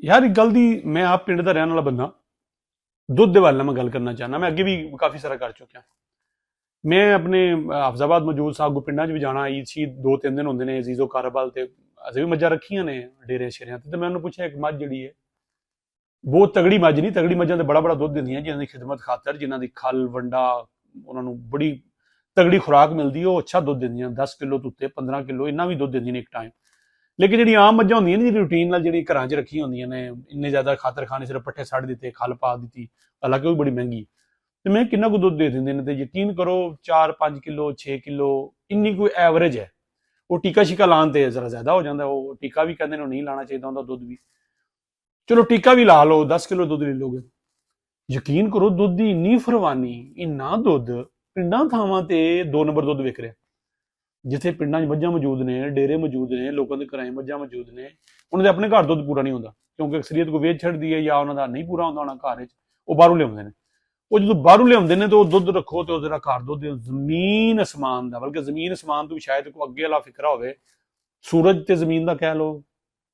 यार एक गल दी मैं आप पिंड दा रहने वाला बंदा दुद्ध दे बारे मैं गल करना चाहना। मैं अगे भी काफ़ी सारा कर चुका। मैं अपने हफजाबाद मौजूद साहब पिंडा च भी जाना। ईद शीद 2-3 दिन होंगे ने अजीज़ो कारोबाल ते असें भी मज्झां रखियां ने डेरे शेरियां ते मैं उन्होंने पूछा एक मझ जी है बहुत तगड़ी मझ नहीं, तगड़ी मझां तो बड़ा बड़ा दुद्ध दिंदियां जिन्हों की खिदमत खातर जिन्हों की खल वंडा उन्होंने बड़ी तगड़ी खुराक मिलती है, वो अच्छा दुद्ध दिंदियां 10 किलो तो उत्ते 15 किलो इन्ना भी दुद्ध दिंदियां एक टाइम। लेकिन जी आम मझां होंदियां ने जी रूटीन जी घर च रखी होंदियां ने इन्ने ज्यादा खातर खाने सिर्फ पट्ठे सड़ दिते खल पा दी, हालांकि वो भी बड़ी महंगी। तो मैं किन्ना को दुद्ध दे देंगे ने ते यकीन करो 4-5 किलो 6 किलो इन्नी कोई एवरेज है। वो टीका शीका लाने ते जरा ज्यादा हो जाता है, वो टीका भी कहते नहीं लाना चाहिए उनका दुद्ध भी। चलो टीका भी ला लो 10 किलो दुद्ध ले लोगे। यकीन करो दुद्ध की इन्नी फरवानी इन्ना दुद्ध पिंडा थावां ते 2 नंबर दुद्ध विक रहा। जिथे पिंडा मझां मौजूद ने डेरे मौजूद ने लोगों के घर मझां मौजूद ने उन्होंने अपने घर दुद्ध पूरा नहीं होता क्योंकि अक्सरीयत को वेच छड़ती है या उन्होंने नहीं पूरा होता होना घर वो बाहरों लिया। वो जो बाहरों लिया तो दुद्ध रखो तो घर दुद्ध जमीन आसमान का, बल्कि जमीन आसमान तो भी शायद कोई अगे वाला फिकरा हो सूरज तो जमीन का कह लो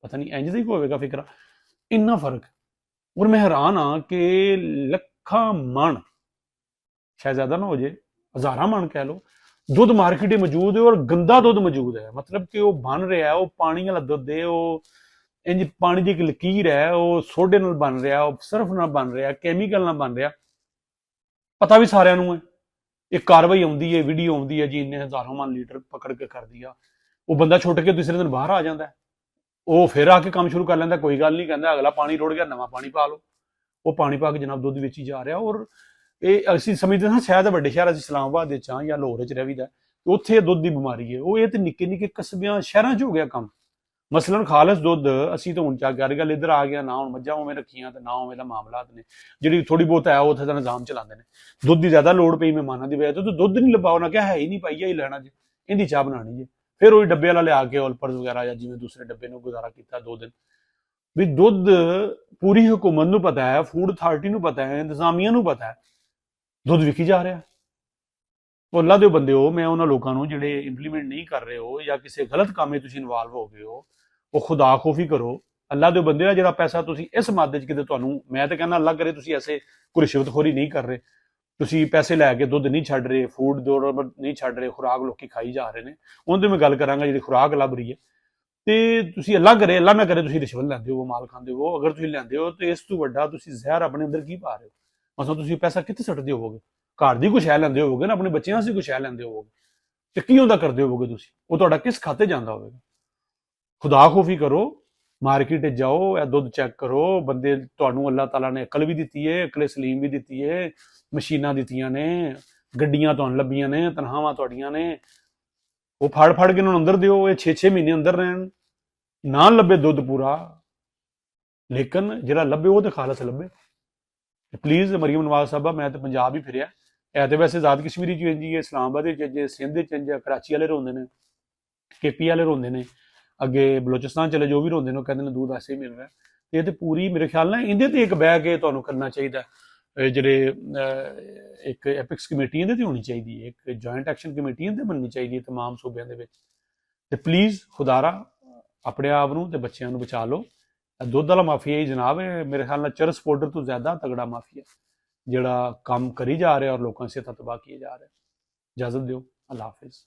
पता नहीं इंज ही होगा फिकरा इन्ना फर्क। और मैं हैरान हाँ कि लखा मन शायद ज्यादा ना हो जाए हजारा मन कह लो दुद्ध मार्केट मौजूद है और गंदा दुद्ध मौजूद है। मतलब कि वो बन रहा है वो पानी वाला दुद्ध है, वो इंज पानी की एक लकीर है, वो सोडे नाल बन रहा है, वो सर्फ नाल बन रहा है, कैमिकल नाल बन रहा। पता भी सारिਆਂ ਨੂੰ है एक कार्रवाई आती है वीडियो आती है जी इन्ने हजारों मन लीटर पकड़ के कर दिया। वो बंदा छुट के तीसरे दिन बाहर आ जाता है, वो फिर आके काम शुरू कर लेंदा, कोई गल नहीं कहता अगला पानी रुड़ गया नवा पानी पा लो। वो पानी पा के जनाब दुद्ध बेची जा रहा। और ये ਅਸੀਂ ਸਮਝਦੇ ਹਾਂ ਸ਼ਾਇਦ ਵੱਡੇ ਸ਼ਹਿਰ ਅਸੀਂ ਇਸਲਾਮਾਬਾਦ ਦੇ ਚਾਂ ਜਾਂ ਲਾਹੌਰ ਚ ਰਹੀਦਾ ਉੱਥੇ ਦੁੱਧ ਦੀ ਬਿਮਾਰੀ ਹੈ। ਉਹ ਇਹ ਤੇ ਨਿੱਕੇ ਨਿੱਕੇ ਕਸਬਿਆਂ ਸ਼ਹਿਰਾਂ ਚ ਹੋ ਗਿਆ ਕੰਮ। ਮਸਲਨ ਖਾਲਸ ਦੁੱਧ ਅਸੀਂ ਤਾਂ ਹੁਣ ਚਾ ਕਰ ਗੱਲ ਇੱਧਰ ਆ ਗਿਆ ਨਾ ਹੁਣ ਮੱਝਾਂ ਉਵੇਂ ਰੱਖੀਆਂ ਤੇ ਨਾ ਉਵੇਂ ਦਾ ਮਾਮਲਾਤ ਨੇ। ਜਿਹੜੀ ਥੋੜੀ ਬਹੁਤ ਹੈ ਉੱਥੇ ਦਾ ਨਿਜ਼ਾਮ ਚਲਾਉਂਦੇ ਨੇ। ਦੁੱਧ ਦੀ ਜ਼ਿਆਦਾ ਲੋੜ ਪਈ ਮਹਿਮਾਨਾਂ ਦੀ ਵਜ੍ਹਾ ਤੋਂ ਦੁੱਧ ਨਹੀਂ ਲੱਭਾ, ਉਹਨਾਂ ਕਿਹਾ ਹੈ ਹੀ ਨਹੀਂ ਪਾਈਆ ਹੀ ਲੈਣਾ ਜੀ ਇਹਦੀ ਚਾਹ ਬਣਾਣੀ ਜੀ। ਫਿਰ ਉਹ ਡੱਬੇ ਵਾਲਾ ਲਿਆ ਕੇ ਔਲਪਰਸ ਵਗੈਰਾ ਜਾਂ ਜਿਵੇਂ ਦੂਸਰੇ ਡੱਬੇ ਨੂੰ ਗੁਜ਼ਾਰਾ ਕੀਤਾ 2 दिन ਵੀ ਦੁੱਧ ਪੂਰੀ ਹੁਕੂਮਤ ਨੂੰ ਪਤਾ ਹੈ, ਫੂਡ ਅਥਾਰਟੀ ਨੂੰ ਪਤਾ ਹੈ, ਇੰਤਜ਼ਾਮੀਆ ਨੂੰ ਪਤਾ ਹੈ ਦੁੱਧ ਵਿਕੀ ਜਾ ਰਿਹਾ। ਉਹ ਅੱਲਾ ਦੇ ਬੰਦੇ ਹੋ, ਮੈਂ ਉਹਨਾਂ ਲੋਕਾਂ ਨੂੰ ਜਿਹੜੇ ਇੰਪਲੀਮੈਂਟ ਨਹੀਂ ਕਰ ਰਹੇ ਹੋ ਜਾਂ ਕਿਸੇ ਗਲਤ ਕੰਮ 'ਚ ਤੁਸੀਂ ਇਨਵੋਲਵ ਹੋ ਗਏ ਹੋ ਉਹ ਖੁਦਾ ਖੌਫੀ ਕਰੋ। ਅੱਲਾ ਦੇ ਬੰਦੇ ਆ ਜਿਹੜਾ ਪੈਸਾ ਤੁਸੀਂ ਇਸ ਮਾਦੇ 'ਚ ਕਿਤੇ ਤੁਹਾਨੂੰ ਮੈਂ ਤਾਂ ਕਹਿੰਦਾ ਅੱਲਾ ਕਰੇ ਤੁਸੀਂ ਐਸੇ ਕੋਈ ਰਿਸ਼ਵਤਖੋਰੀ ਨਹੀਂ ਕਰ ਰਹੇ, ਤੁਸੀਂ ਪੈਸੇ ਲੈ ਕੇ ਦੁੱਧ ਨਹੀਂ ਛੱਡ ਰਹੇ, ਫੂਡ ਨਹੀਂ ਛੱਡ ਰਹੇ, ਖੁਰਾਕ ਲੋਕੀ ਖਾਈ ਜਾ ਰਹੇ ਨੇ। ਉਹਦੇ ਮੈਂ ਗੱਲ ਕਰਾਂਗਾ ਜਿਹੜੀ ਖੁਰਾਕ ਲੱਭ ਰਹੀ ਹੈ ਤੇ ਤੁਸੀਂ ਅੱਲਾ ਕਰੇ ਅੱਲਾ ਨਾ ਕਰੇ ਤੁਸੀਂ ਰਿਸ਼ਵਤ ਲੈਂਦੇ ਹੋ ਮਾਲ ਖਾਂਦੇ ਹੋ। ਅਗਰ ਤੁਸੀਂ ਲੈਂਦੇ ਹੋ ਤੇ ਇਸ ਤੋਂ ਵੱਡਾ ਤੁਸੀਂ ਜ਼ਹਿਰ ਆਪਣੇ ਅੰਦਰ ਕੀ ਪਾ ਰਹੇ ਹੋ। ਮਸਾ ਤੁਸੀਂ ਪੈਸਾ ਕਿੱਥੇ ਸੁੱਟਦੇ ਹੋਵੋਗੇ, ਘਰ ਦੀ ਕੁਛ ਹੈ ਲੈਂਦੇ ਹੋਵੋਗੇ ਨਾ, ਆਪਣੇ ਬੱਚਿਆਂ ਵਾਸਤੇ ਕੁਛ ਹੈ ਲੈਂਦੇ ਹੋਵੋਗੇ ਤੇ ਕੀ ਹੁੰਦਾ ਕਰਦੇ ਹੋਵੋਗੇ ਤੁਸੀਂ, ਉਹ ਤੁਹਾਡਾ ਕਿਸ ਖਾਤੇ ਜਾਂਦਾ ਹੋਵੇਗਾ। ਖੁਦਾ ਖੌਫੀ ਕਰੋ, ਮਾਰਕੀਟ ਜਾਓ, ਇਹ ਦੁੱਧ ਚੈੱਕ ਕਰੋ। ਬੰਦੇ ਤੁਹਾਨੂੰ ਅੱਲਾਹ ਤਾਲਾ ਨੇ ਅਕਲ ਵੀ ਦਿੱਤੀ ਹੈ, ਅਕਲੇ ਸਲੀਮ ਵੀ ਦਿੱਤੀ ਹੈ, ਮਸ਼ੀਨਾਂ ਦਿੱਤੀਆਂ ਨੇ, ਗੱਡੀਆਂ ਤੁਹਾਨੂੰ ਲੱਭੀਆਂ ਨੇ, ਤਨਖਾਹਾਂ ਤੁਹਾਡੀਆਂ ਨੇ। ਉਹ ਫੜ ਫੜ ਕੇ ਇਹਨਾਂ ਨੂੰ ਅੰਦਰ ਦਿਓ, ਇਹ 6-6 ਮਹੀਨੇ ਅੰਦਰ ਰਹਿਣ ਨਾ ਲੱਭੇ ਦੁੱਧ ਪੂਰਾ, ਲੇਕਿਨ ਜਿਹੜਾ ਲੱਭੇ ਉਹ ਤੇ ਖਾਲਸ ਲੱਭੇ। ਪਲੀਜ਼ ਮਰੀਮ ਨਵਾਜ਼ ਸਾਹਿਬਾ ਮੈਂ ਤਾਂ ਪੰਜਾਬ ਹੀ ਫਿਰਿਆ, ਇਹ ਤੇ ਵੈਸੇ ਆਜ਼ਾਦ ਕਸ਼ਮੀਰੀ ਚ ਇੰਜੀ ਹੈ, ਇਸਲਾਮਾਬਾਦ ਵਿੱਚ ਇੰਜ, ਸਿੰਧ ਵਿੱਚ ਇੰਜ, ਕਰਾਚੀ ਵਾਲੇ ਰੋਂਦੇ ਨੇ, ਕੇਪੀ ਵਾਲੇ ਰੋਂਦੇ ਨੇ, ਅੱਗੇ ਬਲੋਚਿਸਤਾਨ ਚਲੇ ਜੋ ਵੀ ਰੋਂਦੇ ਨੇ ਉਹ ਕਹਿੰਦੇ ਨੇ दूध ऐसे ही मिल रहा है। ਤੇ ਇਹ ਤੇ ਪੂਰੀ ਮੇਰੇ ਖਿਆਲ ਨਾਲ ਇਹਦੇ ਤੇ ਇੱਕ ਬਹਿ ਕੇ ਤੁਹਾਨੂੰ ਕਰਨਾ ਚਾਹੀਦਾ। ਜਿਹੜੇ ਇੱਕ ਐਪਿਕਸ ਕਮੇਟੀ ਇਹਦੇ ਤੇ ਹੋਣੀ ਚਾਹੀਦੀ ਹੈ, ਇੱਕ ਜੁਆਇੰਟ ਐਕਸ਼ਨ ਕਮੇਟੀ ਇਹਦੇ ਬਣਨੀ ਚਾਹੀਦੀ ਹੈ ਤਮਾਮ ਸੂਬਿਆਂ ਦੇ ਵਿੱਚ। ਤੇ ਪਲੀਜ਼ ਖੁਦਾਰਾ ਆਪਣੇ ਆਪ ਨੂੰ ਤੇ ਬੱਚਿਆਂ ਨੂੰ ਬਚਾ ਲਓ। ਦੁੱਧ ਵਾਲਾ ਮਾਫੀਆ ਹੀ ਜਨਾਬ ਹੈ ਮੇਰੇ ਖਿਆਲ ਨਾਲ ਚਰਸ ਪਾਊਡਰ ਤੋਂ ਜ਼ਿਆਦਾ ਤਗੜਾ ਮਾਫੀਆ ਜਿਹੜਾ ਕੰਮ ਕਰੀ ਜਾ ਰਿਹਾ ਔਰ ਲੋਕਾਂ ਸੇ ਤਬਾਹ ਕੀਏ ਜਾ ਰਿਹਾ। ਇਜਾਜ਼ਤ ਦਿਓ, ਅੱਲਾ ਹਾਫਿਜ਼।